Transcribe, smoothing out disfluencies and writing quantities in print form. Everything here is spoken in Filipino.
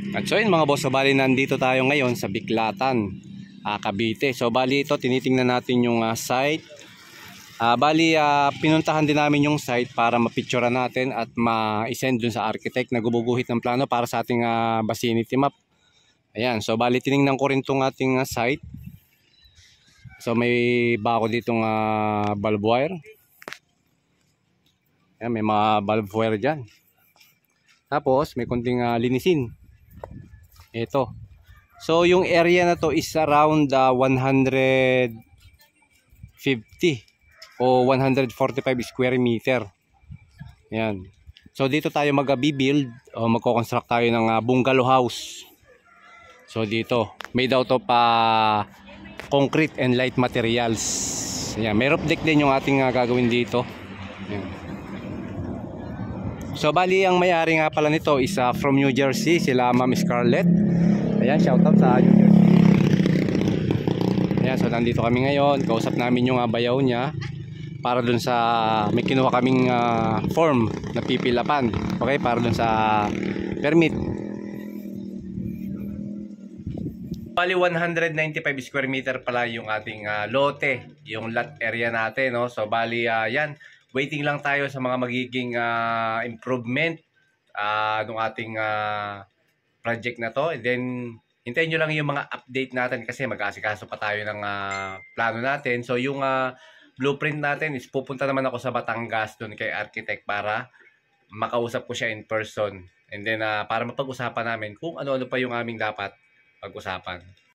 At so yun mga boss, so bali nandito tayo ngayon sa Biklatan, Cavite. So bali ito, tinitingnan natin yung site. Pinuntahan din namin yung site para mapicturean natin at ma-send dun sa architect na gubuguhit ng plano para sa ating vicinity map. Ayan, so bali tiningnan ko rin tong ating site. So may bako ditong bulb wire. Ayan, may mga bulb wire dyan. Tapos may konting linisin. Ito. So yung area na to is around 150 o 145 square meter. Yan. So dito tayo mag-build o magko-construct tayo ng bungalow house. So dito, made out of concrete and light materials. Yan, may roof deck din yung ating gagawin dito. Yan. So bali ang may-ari nga pala nito is from New Jersey, sila Ma'am Scarlett. Ayan, shoutout sa New Jersey. Ayan, so nandito kami ngayon. Kausap namin yung bayaw niya para dun sa may kinuha kaming form na pipilapan. Okay, para dun sa permit. Bali 195 square meter pala yung ating lote, yung lot area natin, no? So bali yan, waiting lang tayo sa mga magiging improvement ng ating project na to. And then hintayin nyo lang yung mga update natin kasi mag-aasikaso pa tayo ng plano natin. So yung blueprint natin is pupunta naman ako sa Batangas doon kay architect para makausap ko siya in person. And then para mapag-usapan namin kung ano-ano pa yung aming dapat pag-usapan.